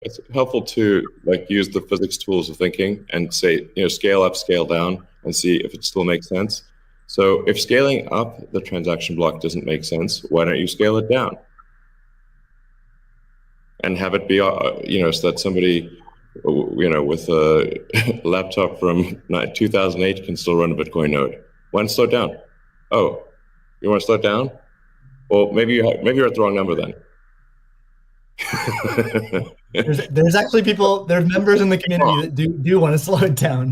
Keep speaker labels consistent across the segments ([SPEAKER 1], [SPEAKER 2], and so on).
[SPEAKER 1] it's helpful to like use the physics tools of thinking and say, scale up, scale down, and see if it still makes sense. So if scaling up the transaction block doesn't make sense, why don't you scale it down and have it be, so that somebie, with a laptop from 2008 can still run a Bitcoin node. Why not slow it down? Oh, you want to slow it down? Well, maybe you're at the wrong number then.
[SPEAKER 2] There's actually there's members in the community that do want to slow it down,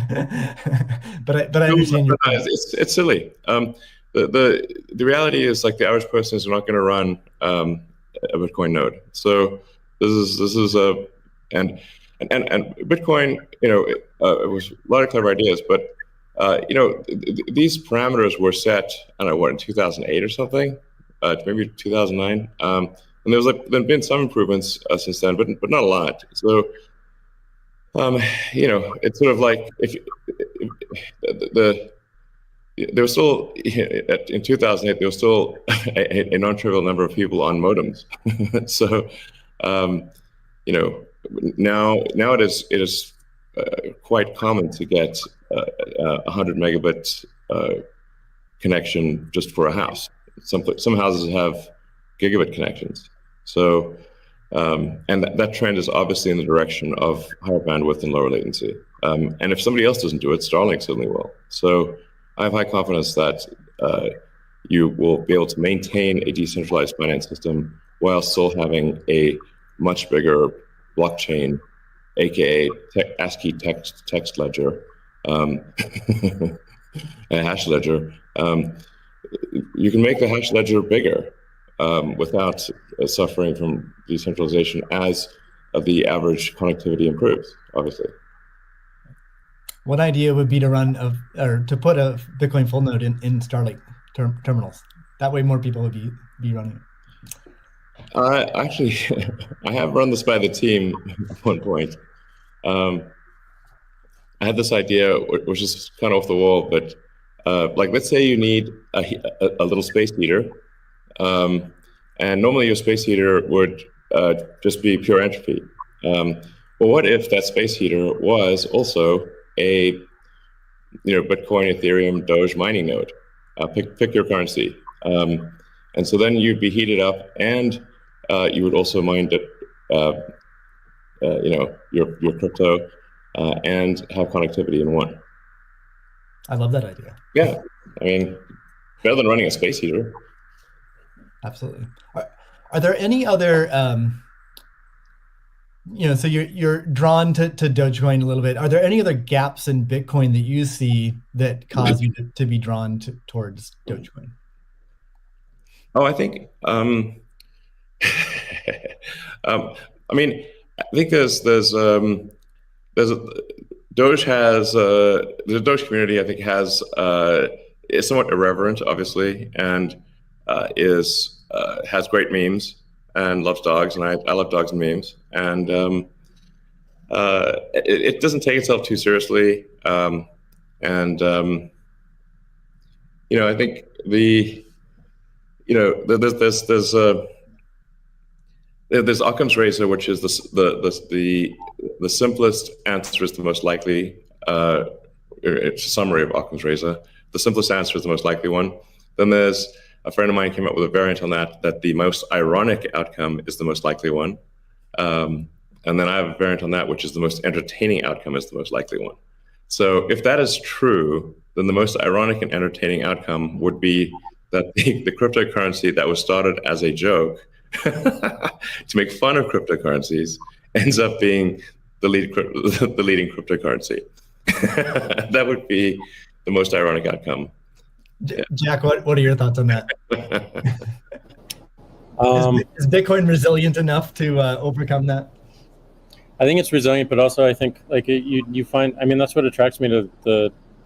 [SPEAKER 2] but I understand your point.
[SPEAKER 1] It's silly. The reality is like the average person is not going to run a Bitcoin node. So this is and Bitcoin, it was a lot of clever ideas, but these parameters were set, I don't know, what, in 2008 or something, maybe 2009. And there's been some improvements since then, but not a lot. So, it's sort of like there was still in 2008 there was still a non-trivial number of people on modems. So, now it is quite common to get 100 megabit connection just for a house. Some houses have gigabit connections. So, and that trend is obviously in the direction of higher bandwidth and lower latency. And if somebody else doesn't do it, Starlink certainly will. So I have high confidence that you will be able to maintain a decentralized finance system while still having a much bigger blockchain, aka ASCII text ledger, a hash ledger. You can make the hash ledger bigger without suffering from decentralization as the average connectivity improves, obviously.
[SPEAKER 2] One idea would be to to put a Bitcoin full node in Starlink terminals. That way more people would be running it.
[SPEAKER 1] Actually, I have run this by the team at one point. I had this idea, which is kind of off the wall, but like, let's say you need a little space heater. And normally your space heater would just be pure entropy. But what if that space heater was also a Bitcoin, Ethereum, Doge mining node? Pick your currency. And so then you'd be heated up, and you would also mine your crypto and have connectivity in one.
[SPEAKER 2] I love that idea.
[SPEAKER 1] Yeah, I mean, better than running a space heater.
[SPEAKER 2] Absolutely. Are there any other, so you're drawn to Dogecoin a little bit. Are there any other gaps in Bitcoin that you see that cause you to be drawn towards Dogecoin?
[SPEAKER 1] Oh, I think, I mean, I think there's Doge has, the Doge community, I think, is somewhat irreverent, obviously, and has great memes and loves dogs, and I love dogs and memes, and it doesn't take itself too seriously, and I think there's Occam's razor, which is the simplest answer is the most likely. It's a summary of Occam's razor. The simplest answer is the most likely one. Then there's a friend of mine came up with a variant on that the most ironic outcome is the most likely one. And then I have a variant on that, which is the most entertaining outcome is the most likely one. So if that is true, then the most ironic and entertaining outcome would be that the cryptocurrency that was started as a joke to make fun of cryptocurrencies ends up being the leading cryptocurrency. That would be the most ironic outcome.
[SPEAKER 2] Jack, what are your thoughts on that? Is Bitcoin resilient enough to overcome that?
[SPEAKER 3] I think it's resilient, but also I think like you find, I mean, that's what attracts me to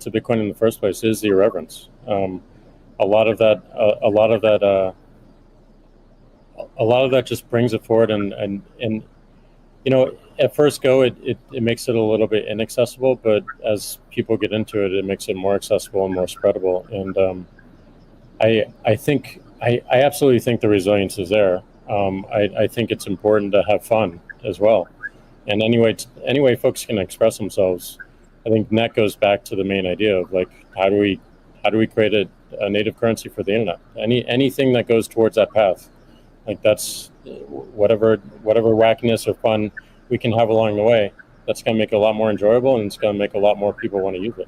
[SPEAKER 3] Bitcoin in the first place is the irreverence. A lot of that just brings it forward, and at first go it makes it a little bit inaccessible, but as people get into it, it makes it more accessible and more spreadable. And I absolutely think the resilience is there. I think it's important to have fun as well. And anyway folks can express themselves, I think that goes back to the main idea of like, how do we create a native currency for the internet? Anything that goes towards that path, like that's whatever wackiness or fun we can have along the way, that's going to make it a lot more enjoyable, and it's going to make a lot more people want to use it.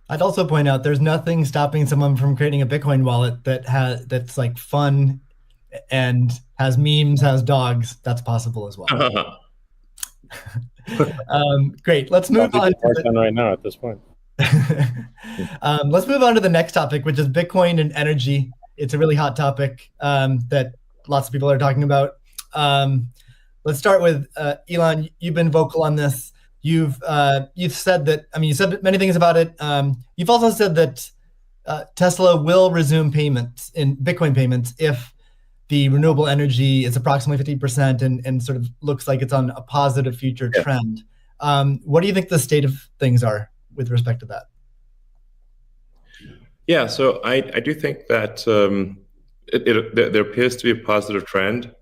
[SPEAKER 2] I'd also point out there's nothing stopping someone from creating a Bitcoin wallet that's like fun and has memes, has dogs. That's possible as well. Great. Let's move on.
[SPEAKER 3] Right now at this point.
[SPEAKER 2] Let's move on to the next topic, which is Bitcoin and energy. It's a really hot topic that lots of people are talking about. Let's start with Elon. You've been vocal on this. You've said that. I mean, you said many things about it. You've also said that Tesla will resume payments in Bitcoin payments if the renewable energy is approximately 50% and sort of looks like it's on a positive future trend. What do you think the state of things are with respect to that?
[SPEAKER 1] Yeah, so I do think that there appears to be a positive trend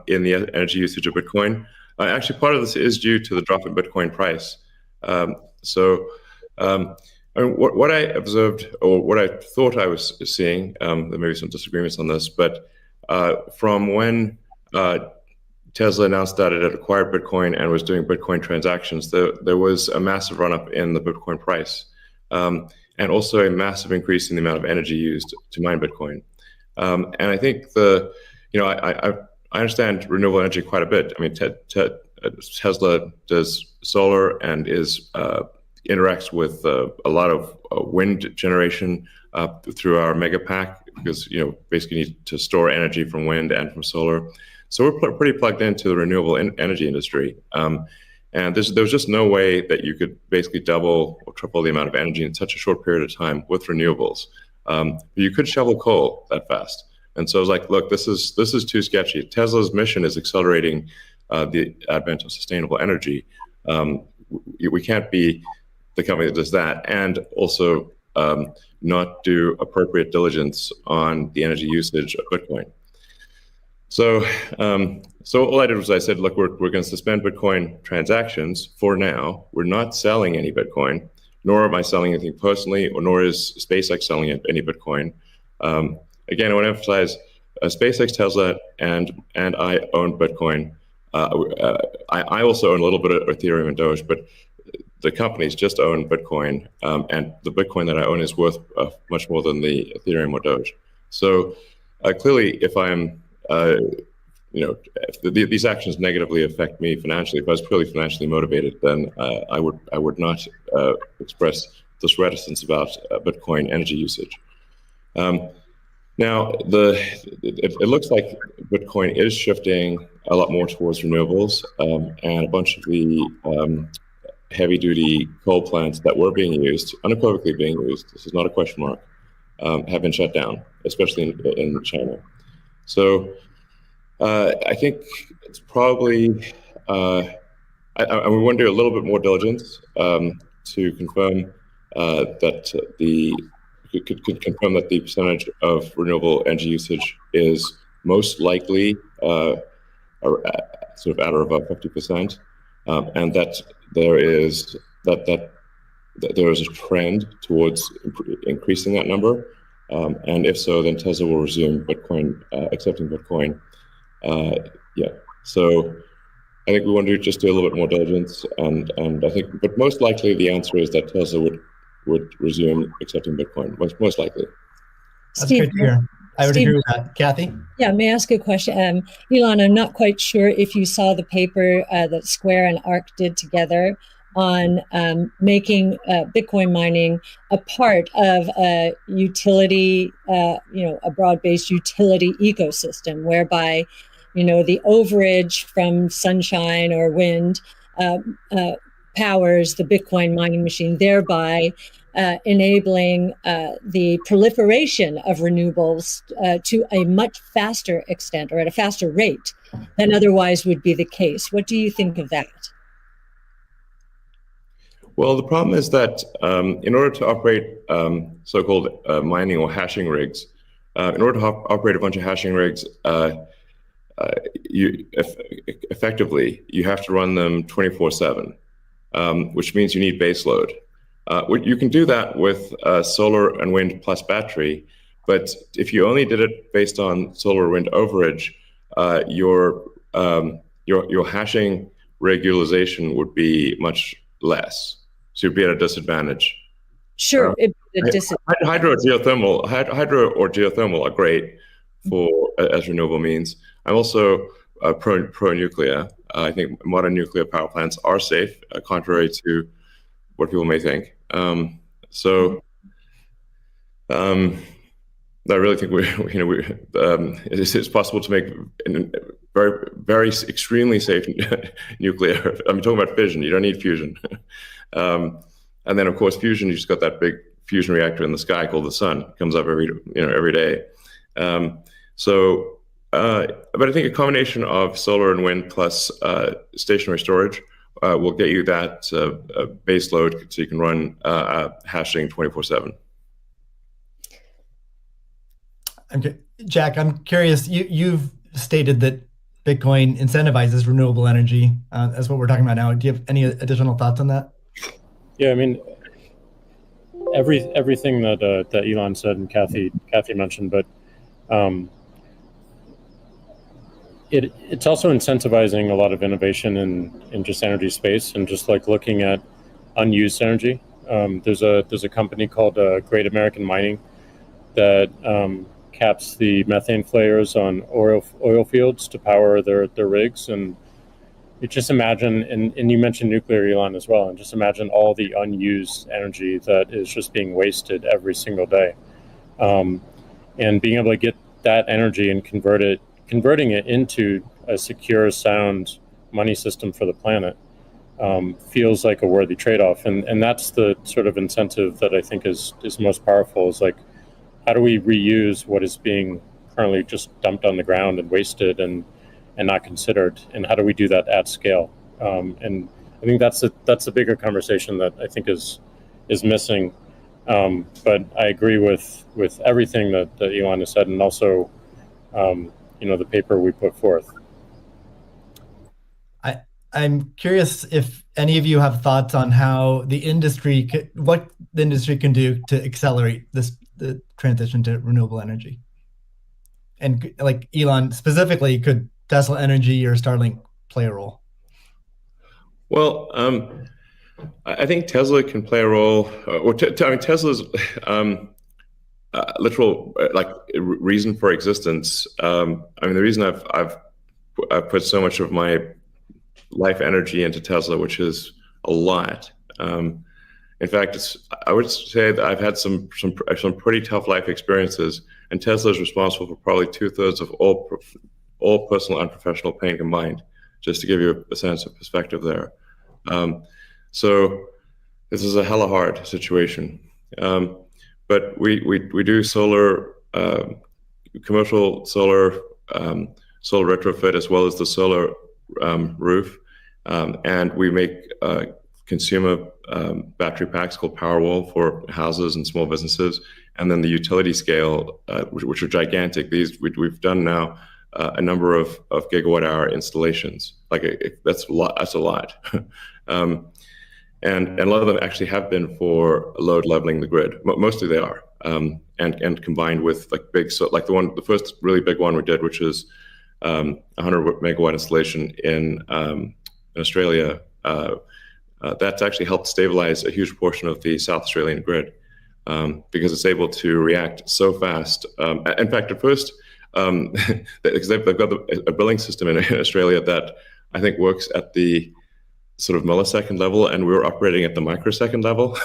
[SPEAKER 1] in the energy usage of Bitcoin. Actually, part of this is due to the drop in Bitcoin price. I mean, what I observed, or what I thought I was seeing, there may be some disagreements on this, but from when Tesla announced that it had acquired Bitcoin and was doing Bitcoin transactions, there was a massive run-up in the Bitcoin price, and also a massive increase in the amount of energy used to mine Bitcoin. And I think I understand renewable energy quite a bit. I mean, Tesla does solar and interacts with a lot of wind generation through our mega pack, because basically need to store energy from wind and from solar. So we're pretty plugged into the renewable energy industry. And there was just no way that you could basically double or triple the amount of energy in such a short period of time with renewables. You could shovel coal that fast. And so I was like, look, this is too sketchy. Tesla's mission is accelerating the advent of sustainable energy. We can't be the company that does that and also not do appropriate diligence on the energy usage of Bitcoin. So all I did was I said, look, we're going to suspend Bitcoin transactions for now. We're not selling any Bitcoin, nor am I selling anything personally, or nor is SpaceX selling any Bitcoin. Again, I want to emphasize SpaceX, Tesla, and I own Bitcoin. I also own a little bit of Ethereum and Doge, but the companies just own Bitcoin, and the Bitcoin that I own is worth much more than the Ethereum or Doge. So clearly, if I'm, if these actions negatively affect me financially, if I was purely financially motivated, then I would not express this reticence about Bitcoin energy usage. Now, it looks like Bitcoin is shifting a lot more towards renewables, and a bunch of the heavy-duty coal plants that were being used, unequivocally being used, this is not a question mark, have been shut down, especially in China. So I think it's probably, we want to do a little bit more diligence to confirm confirm that the percentage of renewable energy usage is most likely sort of at or above 50%, and that there is a trend towards increasing that number, and if so, then Tesla will resume Bitcoin, accepting Bitcoin. So I think we want to just do a little bit more diligence, and I think, but most likely the answer is that Tesla would resume accepting Bitcoin, most likely.
[SPEAKER 2] That's good to hear. I would agree with that. Cathie?
[SPEAKER 4] Yeah, may I ask a question? Elon, I'm not quite sure if you saw the paper that Square and ARC did together on making Bitcoin mining a part of a utility, a broad-based utility ecosystem, whereby, the overage from sunshine or wind powers the Bitcoin mining machine, thereby enabling the proliferation of renewables to a much faster extent, or at a faster rate than otherwise would be the case. What do you think of that?
[SPEAKER 1] Well, the problem is that in order to operate so-called mining or hashing rigs, in order to operate a bunch of hashing rigs, effectively you have to run them 24/7, which means you need base load. You can do that with solar and wind plus battery, but if you only did it based on solar wind overage, your hashing regularization would be much less. So you'd be at a disadvantage.
[SPEAKER 4] Sure,
[SPEAKER 1] hydro or geothermal are great for as renewable means. I'm also pro nuclear. I think modern nuclear power plants are safe, contrary to what people may think. I really think it's possible to make very, very extremely safe nuclear. I'm talking about fission. You don't need fusion. And then, of course, fusion. You just got that big fusion reactor in the sky called the sun. It comes up every day. But I think a combination of solar and wind plus stationary storage will get you that base load, so you can run hashing 24/7.
[SPEAKER 2] Jack, I'm curious. You've stated that Bitcoin incentivizes renewable energy. That's what we're talking about now. Do you have any additional thoughts on that?
[SPEAKER 3] Yeah, I mean, everything that Elon said and Cathie mentioned, but it's also incentivizing a lot of innovation in just energy space, and just like looking at unused energy. There's a company called Great American Mining that caps the methane flares on oil fields to power their rigs. And you just imagine, and you mentioned nuclear, Elon, as well, and just imagine all the unused energy that is just being wasted every single day. And being able to get that energy and converting it into a secure, sound money system for the planet feels like a worthy trade-off. And that's the sort of incentive that I think is most powerful, is like, how do we reuse what is being currently just dumped on the ground and wasted and not considered, and how do we do that at scale? And I think that's a bigger conversation that I think is missing. But I agree with everything that Elon has said, and also the paper we put forth.
[SPEAKER 2] I'm curious if any of you have thoughts on how what the industry can do to accelerate the transition to renewable energy. And like Elon specifically, could Tesla Energy or Starlink play a role?
[SPEAKER 1] Well, I think Tesla can play a role. Tesla's literal reason for existence. The reason I've put so much of my life energy into Tesla, which is a lot. In fact, I would say that I've had some pretty tough life experiences, and Tesla is responsible for probably 2/3 of all personal and professional pain combined. Just to give you a sense of perspective there. So this is a hella hard situation. But we do solar, commercial solar, solar retrofit, as well as the solar roof, and we make consumer battery packs called Powerwall for houses and small businesses, and then the utility scale, which are gigantic. We've done now a number of gigawatt-hour installations. That's a lot. That's a lot. And a lot of them actually have been for load leveling the grid. Mostly they are, and combined with the first really big one we did, which is 100 megawatt installation in Australia. That's actually helped stabilize a huge portion of the South Australian grid, because it's able to react so fast. In fact, at first, because they've got a billing system in Australia that I think works at the sort of millisecond level, and we were operating at the microsecond level.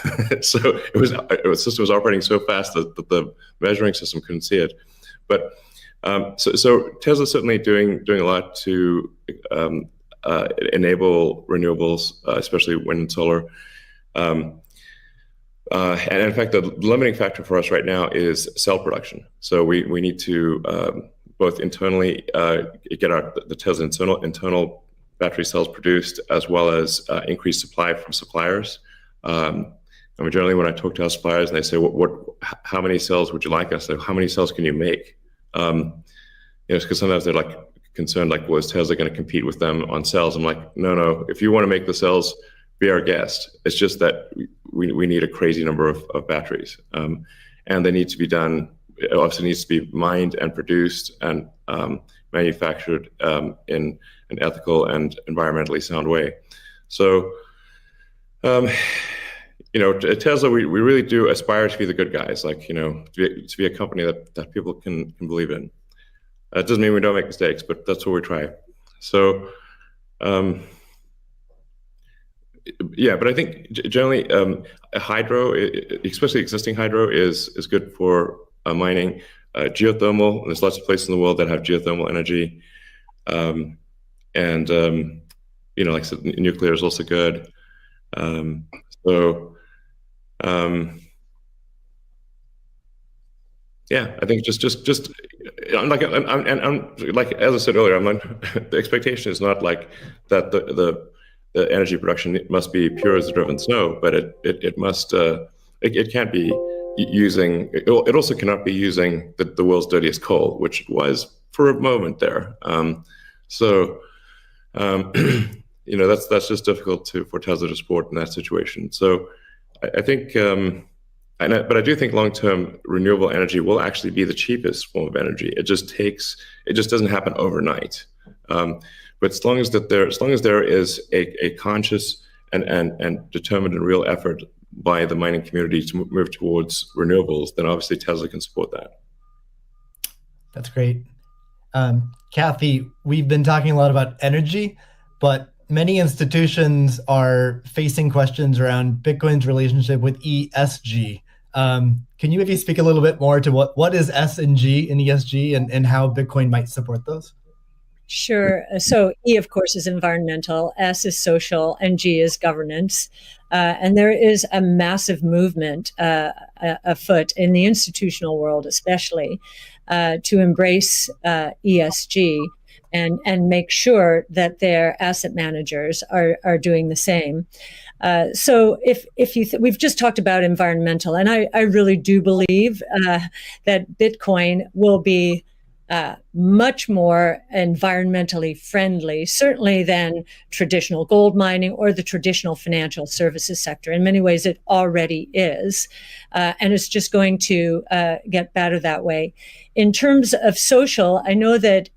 [SPEAKER 1] So the system was operating so fast that the measuring system couldn't see it. But so Tesla's certainly doing a lot to enable renewables, especially wind and solar. And in fact, the limiting factor for us right now is cell production. So we need to both internally get the Tesla internal battery cells produced, as well as increase supply from suppliers. Generally, when I talk to our suppliers and they say, how many cells would you like us? How many cells can you make? Because sometimes they're like concerned, like, was Tesla going to compete with them on cells? I'm like, no. If you want to make the cells, be our guest. It's just that we need a crazy number of batteries, and they need to be done. It also needs to be mined and produced and manufactured in an ethical and environmentally sound way. So, Tesla, we really do aspire to be the good guys, like, to be a company that people can believe in. That doesn't mean we don't make mistakes, but that's what we try. So, but I think generally hydro, especially existing hydro, is good for mining. Geothermal, there's lots of places in the world that have geothermal energy. Like I said, nuclear is also good. I think just I'm like as I said earlier, the expectation is not like that the energy production must be pure as the driven snow, but it must it can't be using it also cannot be using the world's dirtiest coal, which it was for a moment there. That's just difficult for Tesla to support in that situation. So I think, but I do think long-term renewable energy will actually be the cheapest form of energy. It just doesn't happen overnight. But as long as there is a conscious and determined and real effort by the mining community to move towards renewables, then obviously Tesla can support that.
[SPEAKER 2] That's great. Cathie, we've been talking a lot about energy, but many institutions are facing questions around Bitcoin's relationship with ESG. Can you maybe speak a little bit more to what is S and G in ESG and how Bitcoin might support those?
[SPEAKER 4] Sure. So E, of course, is environmental, S is social, and G is governance. And there is a massive movement afoot in the institutional world, especially, to embrace ESG and make sure that their asset managers are doing the same. So if we've just talked about environmental, and I really do believe that Bitcoin will be much more environmentally friendly, certainly than traditional gold mining or the traditional financial services sector. In many ways, it already is, and it's just going to get better that way. In terms of social, I know that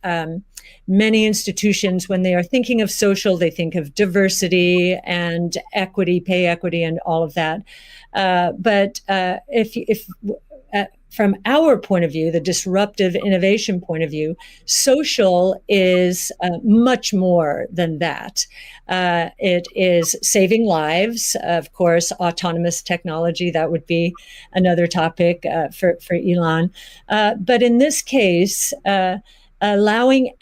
[SPEAKER 4] many institutions, when they are thinking of social, they think of diversity and equity, pay equity, and all of that. But from our point of view, the disruptive innovation point of view, social is much more than that. It is saving lives, of course, autonomous technology, that would be another topic for Elon. But in this case, allowing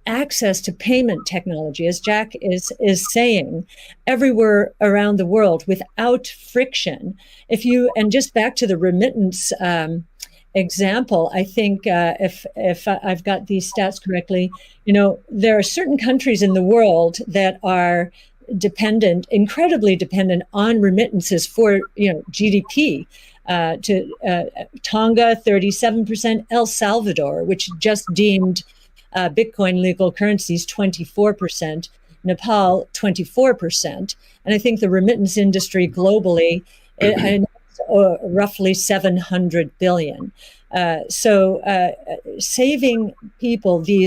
[SPEAKER 4] access to payment technology, as Jack is saying, everywhere around the world without friction. And just back to the remittance example, I think if I've got these stats correctly, there are certain countries in the world that are incredibly dependent on remittances for GDP. Tonga, 37%, El Salvador, which just deemed Bitcoin legal currencies, 24%, Nepal, 24%. And I think the remittance industry globally, roughly 700 billion. So saving people these